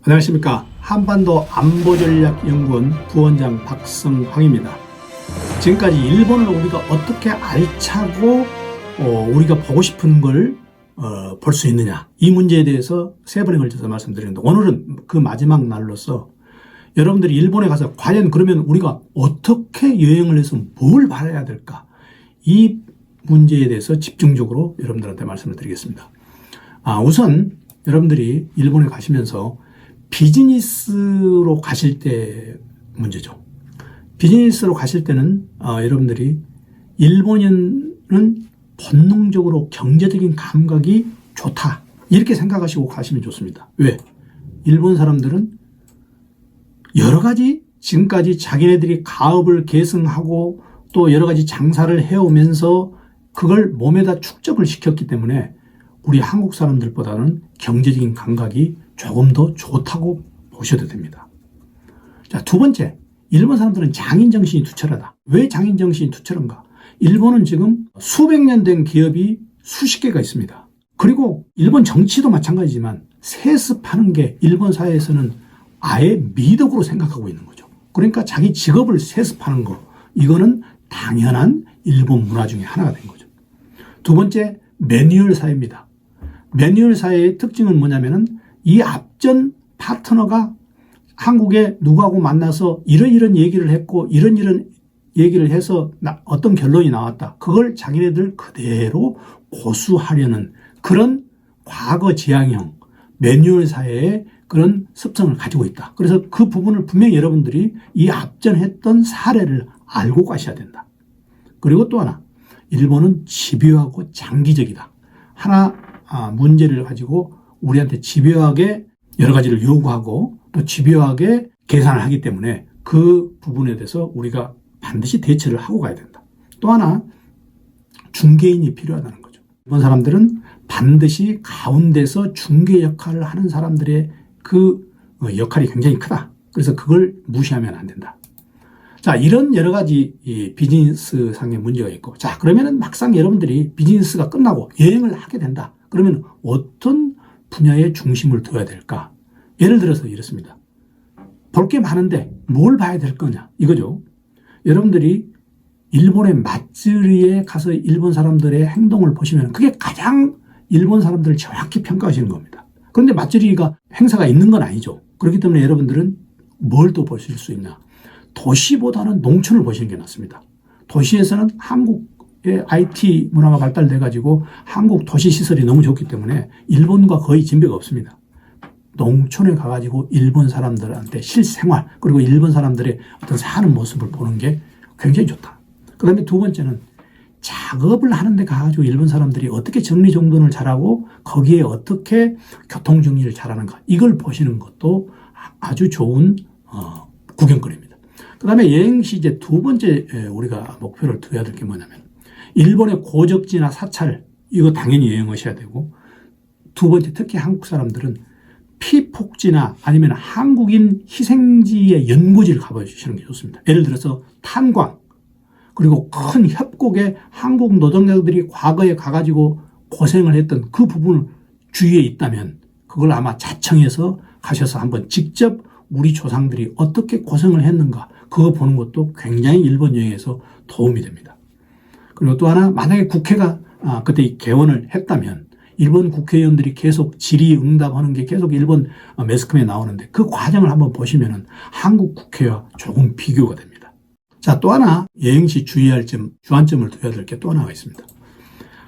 안녕하십니까. 한반도 안보전략연구원 부원장 박성황입니다. 지금까지 일본을 우리가 어떻게 알차고 우리가 보고 싶은 걸 볼 수 있느냐, 이 문제에 대해서 세 번에 걸쳐서 말씀드리는데, 오늘은 그 마지막 날로서 여러분들이 일본에 가서 과연 그러면 우리가 어떻게 여행을 해서 뭘 봐야 될까, 이 문제에 대해서 집중적으로 여러분들한테 말씀을 드리겠습니다. 우선 여러분들이 일본에 가시면서 비즈니스로 가실 때 문제죠. 비즈니스로 가실 때는 여러분들이 일본인은 본능적으로 경제적인 감각이 좋다, 이렇게 생각하시고 가시면 좋습니다. 왜? 일본 사람들은 여러 가지 지금까지 자기네들이 가업을 계승하고 또 여러 가지 장사를 해오면서 그걸 몸에다 축적을 시켰기 때문에 우리 한국 사람들보다는 경제적인 감각이 조금 더 좋다고 보셔도 됩니다. 자, 두 번째, 일본 사람들은 장인정신이 투철하다. 왜 장인정신이 투철한가? 일본은 지금 수백 년 된 기업이 수십 개가 있습니다. 그리고 일본 정치도 마찬가지지만 세습하는 게 일본 사회에서는 아예 미덕으로 생각하고 있는 거죠. 그러니까 자기 직업을 세습하는 거, 이거는 당연한 일본 문화 중에 하나가 된 거죠. 두 번째, 매뉴얼 사회입니다. 매뉴얼 사회의 특징은 뭐냐면은 이 앞전 파트너가 한국에 누구하고 만나서 이런 얘기를 했고 이런 얘기를 해서 어떤 결론이 나왔다, 그걸 자기네들 그대로 고수하려는 그런 과거 지향형 매뉴얼 사회의 그런 습성을 가지고 있다. 그래서 그 부분을 분명히 여러분들이 이 앞전 했던 사례를 알고 가셔야 된다. 그리고 또 하나, 일본은 집요하고 장기적이다. 하나 문제를 가지고 우리한테 집요하게 여러 가지를 요구하고 또 집요하게 계산을 하기 때문에 그 부분에 대해서 우리가 반드시 대처를 하고 가야 된다. 또 하나, 중개인이 필요하다는 거죠. 일본 사람들은 반드시 가운데서 중개 역할을 하는 사람들의 그 역할이 굉장히 크다. 그래서 그걸 무시하면 안 된다. 자, 이런 여러 가지 비즈니스 상의 문제가 있고, 자, 그러면은 막상 여러분들이 비즈니스가 끝나고 여행을 하게 된다. 그러면 어떤 분야에 중심을 둬야 될까? 예를 들어서 이렇습니다. 볼 게 많은데 뭘 봐야 될 거냐, 이거죠. 여러분들이 일본의 맛집에 가서 일본 사람들의 행동을 보시면 그게 가장 일본 사람들을 정확히 평가하시는 겁니다. 그런데 맛집이가 행사가 있는 건 아니죠. 그렇기 때문에 여러분들은 뭘 또 보실 수 있냐? 도시보다는 농촌을 보시는 게 낫습니다. 도시에서는 한국의 IT 문화가 발달돼 가지고 한국 도시 시설이 너무 좋기 때문에 일본과 거의 진배가 없습니다. 농촌에 가가지고 일본 사람들한테 실생활, 그리고 일본 사람들의 어떤 사는 모습을 보는 게 굉장히 좋다. 그 다음에 두 번째는 작업을 하는데 가가지고 일본 사람들이 어떻게 정리정돈을 잘하고 거기에 어떻게 교통정리를 잘하는가, 이걸 보시는 것도 아주 좋은 구경거리입니다. 그 다음에 여행시 이제 두 번째 우리가 목표를 둬야 될 게 뭐냐면, 일본의 고적지나 사찰, 이거 당연히 여행하셔야 되고, 두 번째, 특히 한국 사람들은 피폭지나 아니면 한국인 희생지의 연구지를 가보시는 게 좋습니다. 예를 들어서 탄광, 그리고 큰 협곡에 한국 노동자들이 과거에 가가지고 고생을 했던 그 부분을 주위에 있다면 그걸 아마 자청해서 가셔서 한번 직접 우리 조상들이 어떻게 고생을 했는가, 그거 보는 것도 굉장히 일본 여행에서 도움이 됩니다. 그리고 또 하나, 만약에 국회가 그때 개원을 했다면 일본 국회의원들이 계속 질의응답하는 게 계속 일본 매스컴에 나오는데 그 과정을 한번 보시면은 한국 국회와 조금 비교가 됩니다. 자, 또 하나 여행시 주의할 점, 주안점을 둬야 될 게 또 하나가 있습니다.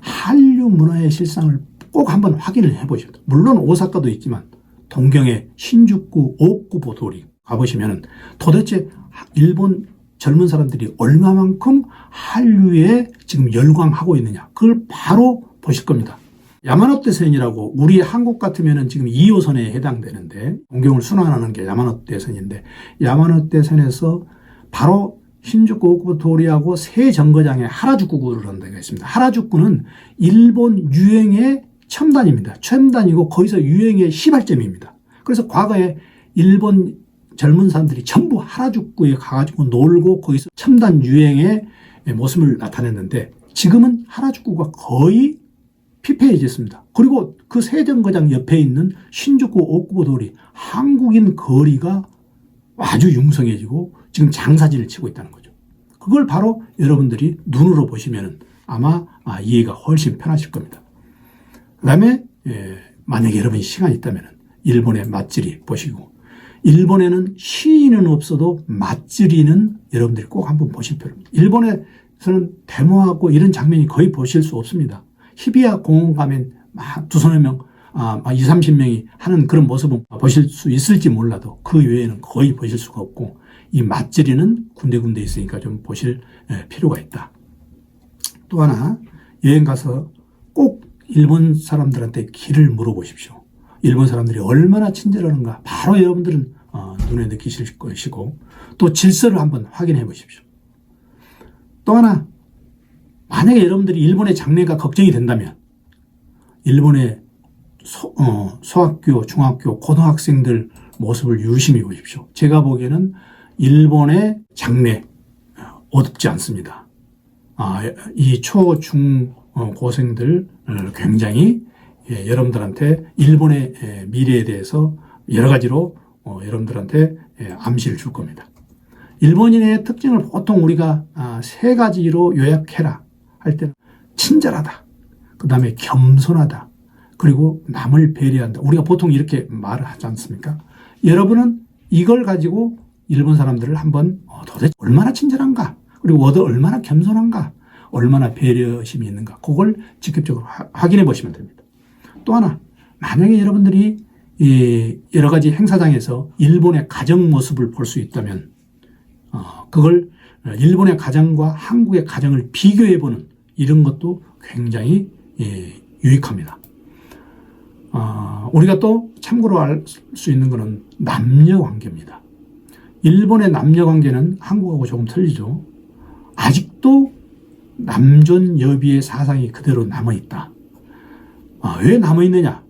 한류 문화의 실상을 꼭 한번 확인을 해보셔야 돼요. 물론 오사카도 있지만 동경의 신주쿠 오쿠보도리 가보시면은 도대체 일본 젊은 사람들이 얼마만큼 한류에 지금 열광하고 있느냐, 그걸 바로 보실 겁니다. 야마노테선이라고, 우리 한국 같으면은 지금 2호선에 해당되는데 동경을 순환하는 게 야마노테선인데, 야마노테선에서 바로 신주쿠 오쿠보도리하고 새 정거장에 하라주쿠구를 하는 데가 있습니다. 하라주쿠는 일본 유행의 첨단입니다. 첨단이고 거기서 유행의 시발점입니다. 그래서 과거에 일본 젊은 사람들이 전부 하라주쿠에 가가지고 놀고 거기서 첨단 유행의 모습을 나타냈는데, 지금은 하라주쿠가 거의 피폐해졌습니다. 그리고 그 세정거장 옆에 있는 신주쿠 오쿠보도리 한국인 거리가 아주 융성해지고 지금 장사진을 치고 있다는 거죠. 그걸 바로 여러분들이 눈으로 보시면 아마 이해가 훨씬 편하실 겁니다. 그 다음에 만약에 여러분이 시간이 있다면 일본의 맛지리 보시고, 일본에는 시인은 없어도 맛지리는 여러분들이 꼭 한번 보실 필요합니다. 일본에서는 데모하고 이런 장면이 거의 보실 수 없습니다. 히비야 공원 가면 막 두서너 명, 20, 30명이 하는 그런 모습은 보실 수 있을지 몰라도 그 외에는 거의 보실 수가 없고, 이 맛지리는 군데군데 있으니까 좀 보실 필요가 있다. 또 하나, 여행 가서 꼭 일본 사람들한테 길을 물어보십시오. 일본 사람들이 얼마나 친절하는가 바로 여러분들은 눈에 느끼실 것이고, 또 질서를 한번 확인해 보십시오. 또 하나, 만약에 여러분들이 일본의 장래가 걱정이 된다면 일본의 소학교, 중학교, 고등학생들 모습을 유심히 보십시오. 제가 보기에는 일본의 장래 어둡지 않습니다. 이 초, 중, 고생들 굉장히 여러분들한테 일본의 미래에 대해서 여러 가지로 여러분들한테 암시를 줄 겁니다. 일본인의 특징을 보통 우리가 세 가지로 요약해라 할 때는 친절하다, 그 다음에 겸손하다, 그리고 남을 배려한다. 우리가 보통 이렇게 말을 하지 않습니까? 여러분은 이걸 가지고 일본 사람들을 한번 도대체 얼마나 친절한가, 그리고 얼마나 겸손한가, 얼마나 배려심이 있는가, 그걸 직접적으로 확인해 보시면 됩니다. 또 하나, 만약에 여러분들이 여러 가지 행사장에서 일본의 가정 모습을 볼 수 있다면 그걸 일본의 가정과 한국의 가정을 비교해 보는 이런 것도 굉장히 유익합니다. 우리가 또 참고로 알 수 있는 것은 남녀 관계입니다. 일본의 남녀 관계는 한국하고 조금 틀리죠. 아직도 남존 여비의 사상이 그대로 남아있다. 왜 남아있느냐?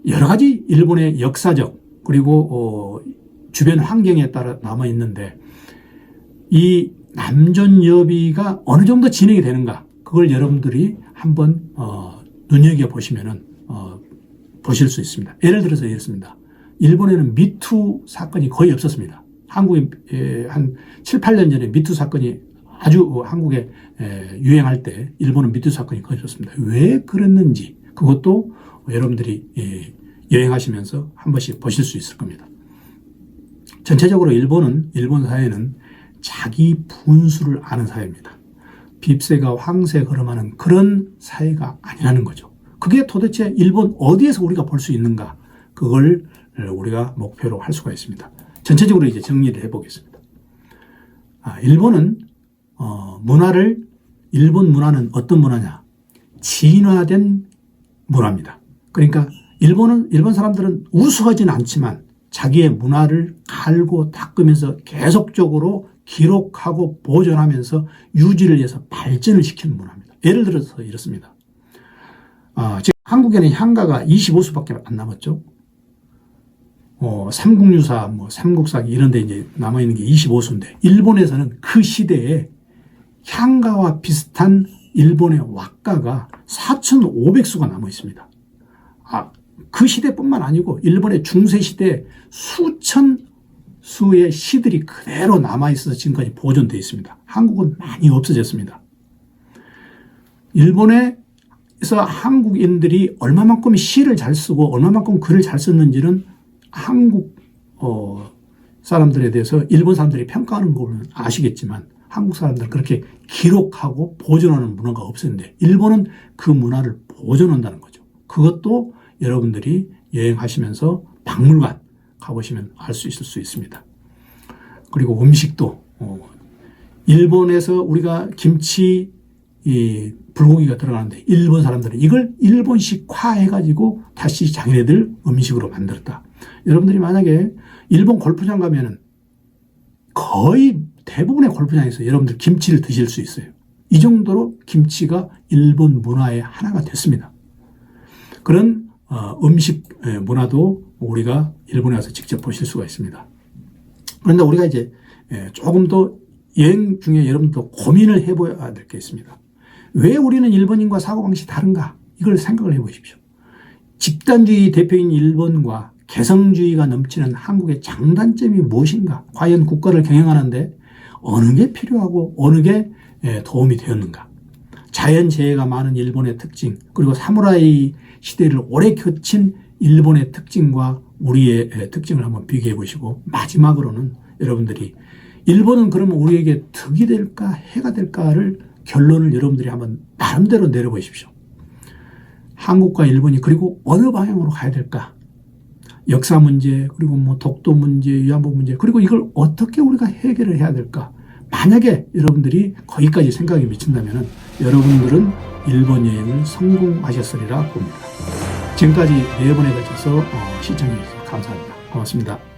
여러 가지 일본의 역사적 그리고 주변 환경에 따라 남아있는데, 이 남존 여비가 어느 정도 진행이 되는가, 그걸 여러분들이 한번 눈여겨보시면 보실 수 있습니다. 예를 들어서 이렇습니다. 일본에는 미투 사건이 거의 없었습니다. 한국에 한 7, 8년 전에 미투 사건이 아주 한국에 유행할 때 일본은 미투 사건이 거의 없었습니다. 왜 그랬는지 그것도 여러분들이 여행하시면서 한 번씩 보실 수 있을 겁니다. 전체적으로 일본 사회는 자기 분수를 아는 사회입니다. 빕새가 황새 걸음하는 그런 사회가 아니라는 거죠. 그게 도대체 일본 어디에서 우리가 볼 수 있는가, 그걸 우리가 목표로 할 수가 있습니다. 전체적으로 이제 정리를 해보겠습니다. 일본은 일본 문화는 어떤 문화냐? 진화된 문화입니다. 그러니까 일본 사람들은 우수하지는 않지만 자기의 문화를 갈고 닦으면서 계속적으로 기록하고 보존하면서 유지를 해서 발전을 시키는 문화입니다. 예를 들어서 이렇습니다. 지금 한국에는 향가가 25수밖에 안 남았죠. 삼국유사, 삼국사기 이런 데 이제 남아있는 게 25수인데, 일본에서는 그 시대에 향가와 비슷한 일본의 왁가가 4,500수가 남아 있습니다. 그 시대뿐만 아니고 일본의 중세시대 수천 수의 시들이 그대로 남아있어서 지금까지 보존되어 있습니다. 한국은 많이 없어졌습니다. 일본에서 한국인들이 얼마만큼 시를 잘 쓰고 얼마만큼 글을 잘 썼는지는 한국 사람들에 대해서 일본 사람들이 평가하는 거 보면 아시겠지만, 한국 사람들은 그렇게 기록하고 보존하는 문화가 없었는데 일본은 그 문화를 보존한다는 거죠. 그것도 여러분들이 여행하시면서 박물관 가보시면 알 수 있을 수 있습니다. 그리고 음식도 일본에서 우리가 김치, 불고기가 들어가는데 일본 사람들은 이걸 일본식화 해가지고 다시 자기네들 음식으로 만들었다. 여러분들이 만약에 일본 골프장 가면은 거의 대부분의 골프장에서 여러분들 김치를 드실 수 있어요. 이 정도로 김치가 일본 문화의 하나가 됐습니다. 그런 음식 문화도 우리가 일본에 와서 직접 보실 수가 있습니다. 그런데 우리가 이제 조금 더 여행 중에 여러분도 고민을 해봐야 될 게 있습니다. 왜 우리는 일본인과 사고방식이 다른가? 이걸 생각을 해보십시오. 집단주의 대표인 일본과 개성주의가 넘치는 한국의 장단점이 무엇인가? 과연 국가를 경영하는데 어느 게 필요하고 어느 게 도움이 되었는가? 자연재해가 많은 일본의 특징, 그리고 사무라이 시대를 오래 거친 일본의 특징과 우리의 특징을 한번 비교해 보시고, 마지막으로는 여러분들이 일본은 그러면 우리에게 득이 될까 해가 될까를 결론을 여러분들이 한번 나름대로 내려보십시오. 한국과 일본이 그리고 어느 방향으로 가야 될까? 역사 문제, 그리고 뭐 독도 문제, 위안부 문제, 그리고 이걸 어떻게 우리가 해결을 해야 될까? 만약에 여러분들이 거기까지 생각이 미친다면 여러분들은 일본 여행을 성공하셨으리라 봅니다. 지금까지 4번에 걸쳐서 시청해 주셔서 감사합니다. 고맙습니다.